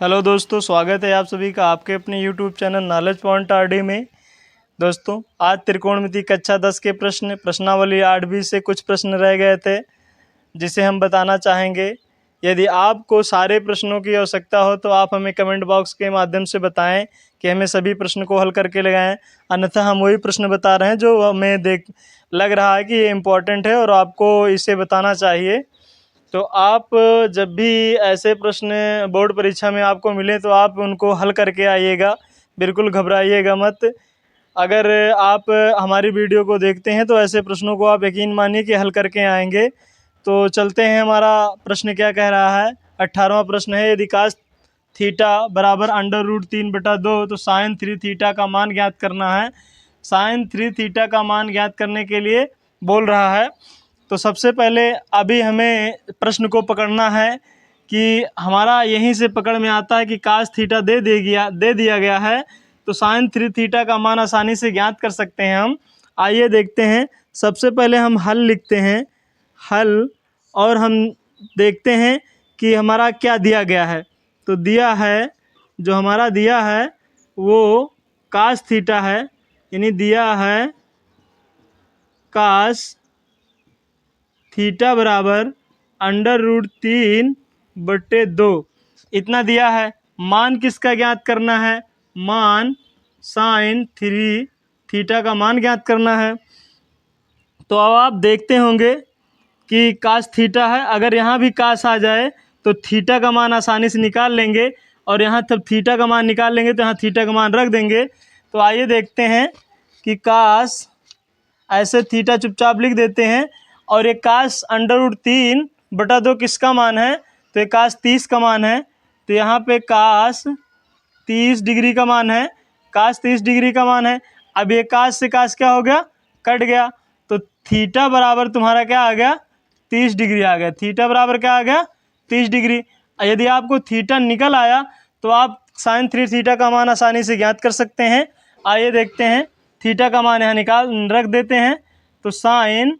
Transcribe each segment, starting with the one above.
Hello दोस्तों, स्वागत है आप सभी का आपके अपने YouTube channel knowledge point RD में। दोस्तों, आज त्रिकोणमिति कक्षा 10 के प्रश्नावली 8b से कुछ प्रश्न रह गए थे जिसे हम बताना चाहेंगे। यदि आपको सारे प्रश्नों की आवश्यकता हो तो आप हमें कमेंट बॉक्स के माध्यम से बताएं कि हमें सभी प्रश्न को हल करके लगाएं। अन्यथा हम वही प्रश्न बता रहे हैं जो हमें लग रहा है कि ये इम्पोर्टेंट है और आपको इसे बताना चाहिए। तो आप जब भी ऐसे प्रश्न बोर्ड परीक्षा में आपको मिले तो आप उनको हल करके आइएगा, बिल्कुल घबराइएगा मत। अगर आप हमारी वीडियो को देखते हैं तो ऐसे प्रश्नों को आप यकीन मानिए कि हल करके आएंगे। तो चलते हैं, हमारा प्रश्न क्या कह रहा है। 18वां प्रश्न है, यदि काश थीटा बराबर √3/2 तो साइन 3 थीटा का मान ज्ञात करना है। साइन 3 थीटा का मान ज्ञात करने के लिए बोल रहा है। तो सबसे पहले अभी हमें प्रश्न को पकड़ना है कि हमारा यहीं से पकड़ में आता है कि काश थीटा दे दिया गया है तो साइन 3 थीटा का मान आसानी से ज्ञात कर सकते हैं हम। आइए देखते हैं। सबसे पहले हम हल लिखते हैं, हल, और हम देखते हैं कि हमारा क्या दिया गया है। तो दिया है, जो हमारा दिया है वो काश थीटा है, यानी दिया है काश थीटा बराबर √3/2 इतना दिया है। मान किसका ज्ञात करना है? मान साइन 3 थीटा का मान ज्ञात करना है। तो अब आप देखते होंगे कि काश थीटा है, अगर यहाँ भी काश आ जाए तो थीटा का मान आसानी से निकाल लेंगे और यहाँ तब थीटा का मान निकाल लेंगे तो यहाँ थीटा का मान रख देंगे। तो आइए देखते हैं कि काश, ऐसे थीटा चुपचाप लिख देते हैं, और ये काश √3/2 किसका मान है? तो ये काश 30 का मान है। तो यहाँ पे काश 30 डिग्री का मान है, काश 30 डिग्री का मान है। अब ये काश से काश क्या हो गया? कट गया। तो थीटा बराबर तुम्हारा क्या आ गया? 30 डिग्री आ गया। थीटा बराबर क्या आ गया? 30 डिग्री। यदि आपको थीटा निकल आया तो आप साइन 3 थीटा का मान आसानी से ज्ञात कर सकते हैं। आइए देखते हैं। थीटा का मान यहाँ निकाल रख देते हैं। तो साइन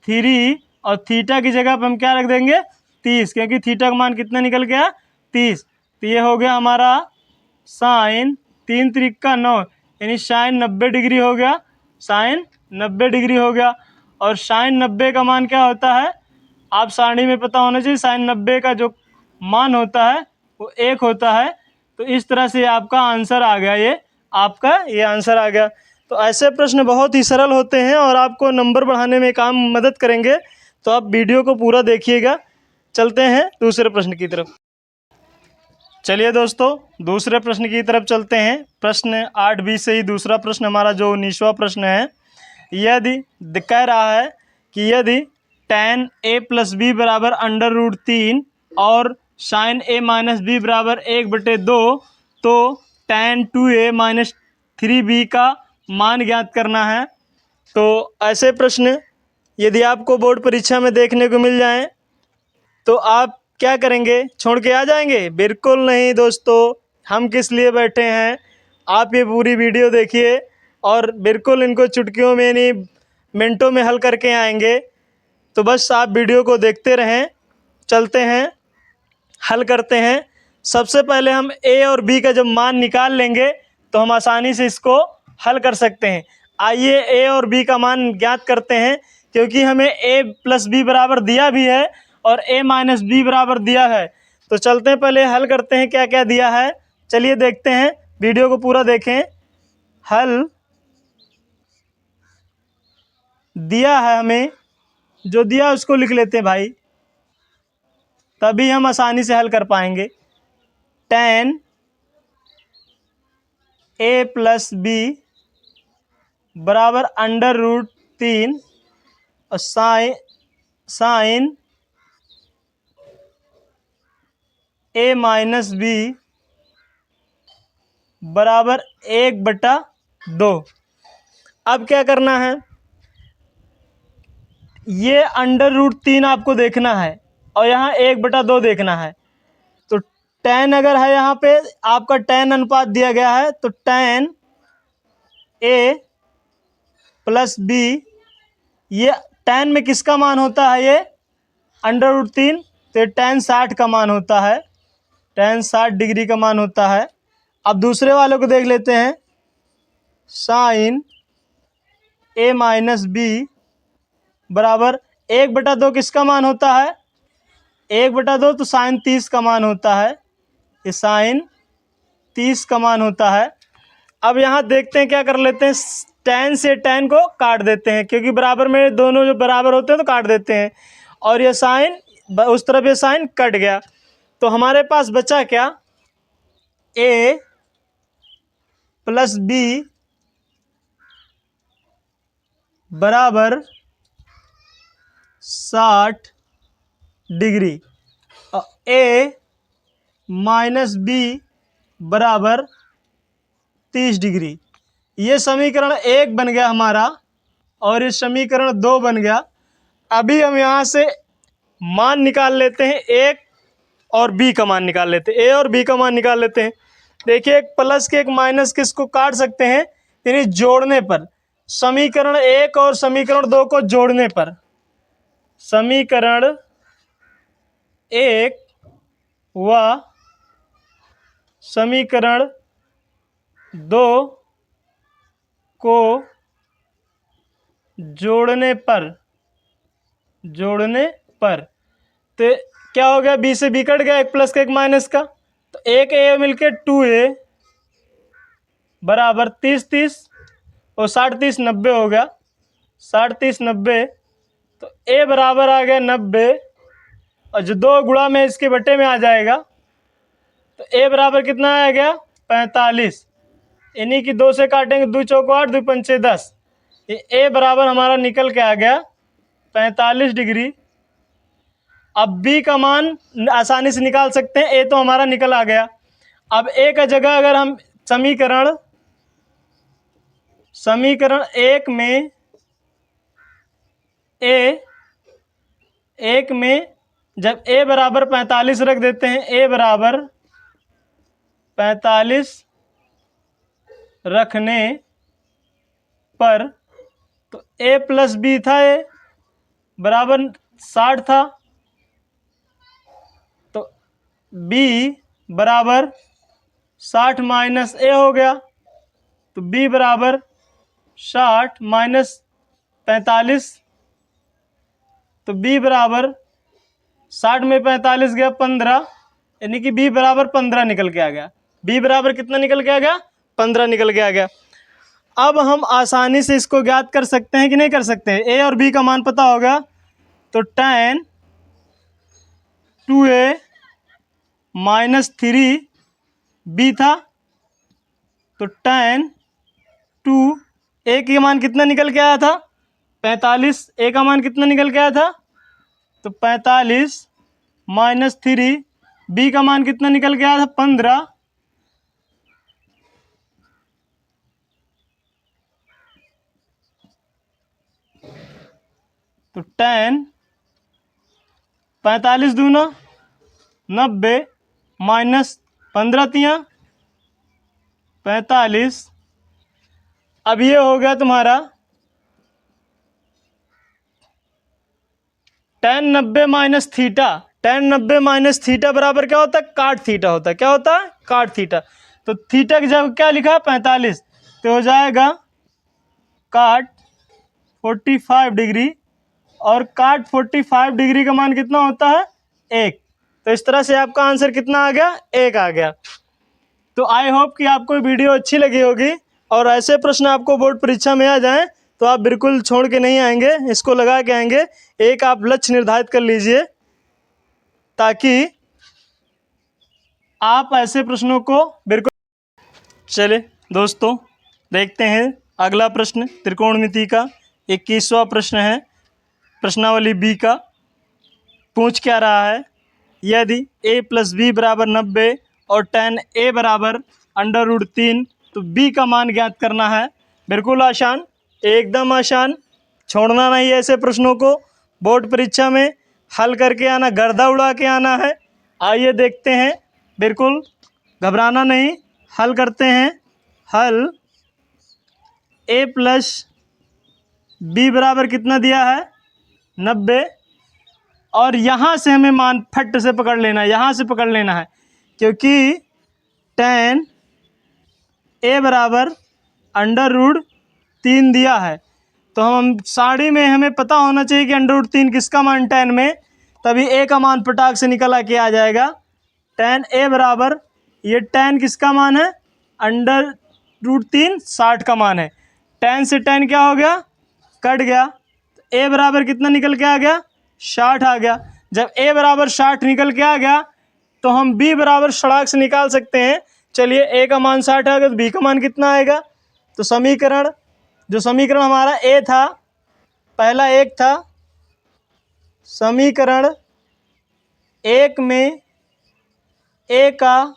3 और थीटा की जगह पर हम क्या रख देंगे? 30, क्योंकि थीटा का मान कितना निकल गया? 30। तो ये हो गया हमारा साइन 3 त्रिक का 9, यानी साइन 90 डिग्री हो गया। साइन 90 डिग्री हो गया। और साइन 90 का मान क्या होता है? आप सारणी में पता होना चाहिए। साइन 90 का जो मान होता है वो 1 होता है। तो इस तरह से आपका आंसर आ गया, ये आंसर आ गया। तो ऐसे प्रश्न बहुत ही सरल होते हैं और आपको नंबर बढ़ाने में काम मदद करेंगे। तो आप वीडियो को पूरा देखिएगा। चलते हैं दूसरे प्रश्न की तरफ। चलिए दोस्तों, दूसरे प्रश्न की तरफ चलते हैं। प्रश्न 8b से ही दूसरा प्रश्न, हमारा जो 19वां प्रश्न है, यदि कह रहा है कि यदि tan a + b बराबर √3 और sin a - b बराबर 1/2 तो tan 2a - 3b का मान ज्ञात करना है। तो ऐसे प्रश्न यदि आपको बोर्ड परीक्षा में देखने को मिल जाएं तो आप क्या करेंगे? छोड़ के आ जाएंगे? बिल्कुल नहीं दोस्तों, हम किस लिए बैठे हैं। आप ये पूरी वीडियो देखिए और बिल्कुल इनको चुटकियों में नहीं, मिनटों में हल करके आएंगे। तो बस आप वीडियो को देखते रहें। चलते हैं, हल करते हैं। सबसे पहले हम ए और बी का जब मान निकाल लेंगे तो हम आसानी से इसको हल कर सकते हैं। आइए ए और बी का मान ज्ञात करते हैं, क्योंकि हमें a + b बराबर दिया भी है और a - b बराबर दिया है। तो चलते हैं, पहले हल करते हैं क्या क्या दिया है। चलिए देखते हैं, वीडियो को पूरा देखें। हल दिया है, हमें जो दिया उसको लिख लेते हैं भाई, तभी हम आसानी से हल कर पाएंगे। tan a + b बराबर √3 और साइन a - b बराबर 1/2। अब क्या करना है? ये √3 आपको देखना है और यहाँ 1/2 देखना है। तो tan अगर है, यहाँ पे आपका tan अनुपात दिया गया है, तो tan a + b, ये tan में किसका मान होता है? ये √3, तो tan 60 का मान होता है। tan 60 डिग्री का मान होता है। अब दूसरे वालों को देख लेते हैं। साइन a माइनस बी बराबर 1/2 किसका मान होता है? 1/2 तो साइन 30 का मान होता है। ये साइन 30 का मान होता है। अब यहाँ देखते हैं क्या कर लेते हैं, tan से tan को काट देते हैं, क्योंकि बराबर में दोनों जो बराबर होते हैं तो काट देते हैं। और ये साइन उस तरफ, ये साइन कट गया, तो हमारे पास बचा क्या? a प्लस बी बराबर 60 डिग्री और a माइनस बी बराबर 30 डिग्री। ये समीकरण 1 बन गया हमारा और ये समीकरण 2 बन गया। अभी हम यहाँ से मान निकाल लेते हैं, एक और बी का मान निकाल लेते हैं, ए और बी का मान निकाल लेते हैं। देखिए, एक प्लस के एक माइनस के इसको काट सकते हैं, यानी जोड़ने पर। समीकरण 1 और समीकरण 2 को जोड़ने पर, समीकरण 1 व समीकरण 2 को जोड़ने पर तो क्या हो गया? बी से बी कट गया, एक प्लस का एक माइनस का, तो एक ए मिलके 2a बराबर 30 और 60 90 हो गया। 60 90 तो a बराबर आ गया 90 और जो 2 गुणा में इसके बटे में आ जाएगा, तो a बराबर कितना आ गया? 45। इन्हीं की 2 से काटेंगे, 2 चौको 8, 2 पंचे 10। ये a बराबर हमारा निकल के आ गया 45 डिग्री। अब b का मान आसानी से निकाल सकते हैं, a तो हमारा निकल आ गया। अब a का जगह अगर हम समीकरण 1 में जब a बराबर 45 रख देते हैं, a बराबर 45 रखने पर, तो a प्लस बी था, a बराबर 60 था, तो b बराबर 60 माइनस a हो गया, तो b बराबर 60 माइनस 45, तो b बराबर 60 में 45 गया 15, यानी कि b बराबर 15 निकल के आ गया। b बराबर कितना निकल के आ गया? 15 निकल के आ गया। अब हम आसानी से इसको ज्ञात कर सकते हैं कि नहीं कर सकते हैं? a और b का मान पता होगा, तो tan 2a माइनस 3b था, तो tan 2a का मान कितना निकल के आया था? 45। a का मान कितना निकल के आया था? तो 45 माइनस 3, b का मान कितना निकल के आया था? 15। तो tan 45 दूना 90 माइनस 15 तियाँ 45। अब ये हो गया तुम्हारा tan 90 minus theta. tan 90 minus theta बराबर क्या होता है? काट थीटा होता है। क्या होता है? काट थीटा। तो थीटा की जगह क्या लिखा है? 45, तो हो जाएगा काट 45 डिग्री, और काट 45 डिग्री का मान कितना होता है? 1। तो इस तरह से आपका आंसर कितना आ गया? 1 आ गया। तो आई होप कि आपको वीडियो अच्छी लगी होगी, और ऐसे प्रश्न आपको बोर्ड परीक्षा में आ जाएं तो आप बिल्कुल छोड़ के नहीं आएंगे, इसको लगा के आएंगे। एक आप लक्ष्य निर्धारित कर लीजिए ताकि आप ऐसे प्रश्नों को बिल्कुल। चलिए दोस्तों, देखते हैं अगला प्रश्न त्रिकोणमिति का 21वां प्रश्न है, प्रश्नावली बी का। पूछ क्या रहा है? यदि a प्लस बी बराबर 90 और tan a बराबर √3, तो b का मान ज्ञात करना है। बिल्कुल आसान, एकदम आसान, छोड़ना नहीं है ऐसे प्रश्नों को। बोर्ड परीक्षा में हल करके आना, गर्दा उड़ा के आना है। आइए देखते हैं, बिल्कुल घबराना नहीं, हल करते हैं। हल a प्लस बी बराबर कितना दिया है? 90, और यहाँ से हमें मान फट से पकड़ लेना है, यहाँ से पकड़ लेना है, क्योंकि tan a बराबर √3 दिया है, तो हम साड़ी में हमें पता होना चाहिए कि √3 किसका मान tan में, तभी a का मान पटाख से निकल के आ जाएगा। tan a बराबर, ये tan किसका मान है, √3 60 का मान है। tan से tan क्या हो गया, कट गया, तो a बराबर कितना निकल के आ गया, 60 आ गया। जब a बराबर 60 निकल के आ गया तो हम b बराबर सड़ाक से निकाल सकते हैं। चलिए a का मान 60 आ गया तो b का मान कितना आएगा, तो समीकरण हमारा a था, पहला एक था, समीकरण 1 में a का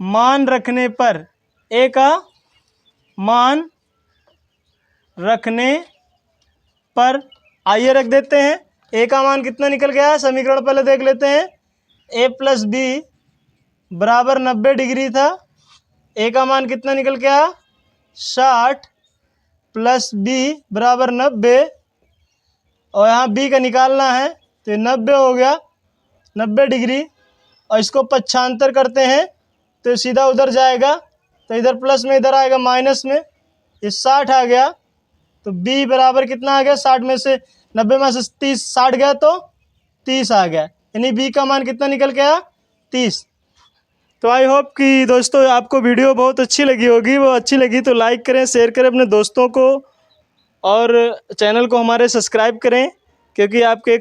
मान रखने पर, a का मान रखने पर, आइए रख देते हैं। a का मान कितना निकल गया, समीकरण पहले देख लेते हैं। a प्लस बी बराबर 90 डिग्री था, a का मान कितना निकल गया, 60 प्लस b बराबर 90, और यहाँ b का निकालना है तो 90 हो गया, 90 डिग्री, और इसको पक्षांतर करते हैं तो सीधा उधर जाएगा, तो इधर प्लस में इधर आएगा माइनस में, ये 60 आ गया, तो b बराबर कितना आ गया, 60 में से 90 में से 30 60 गया तो 30 आ गया, यानी b का मान कितना निकल के आया, 30। तो आई होप कि दोस्तों आपको वीडियो बहुत अच्छी लगी होगी, वो अच्छी लगी तो लाइक करें, शेयर करें अपने दोस्तों को, और चैनल को हमारे सब्सक्राइब करें, क्योंकि आपके एक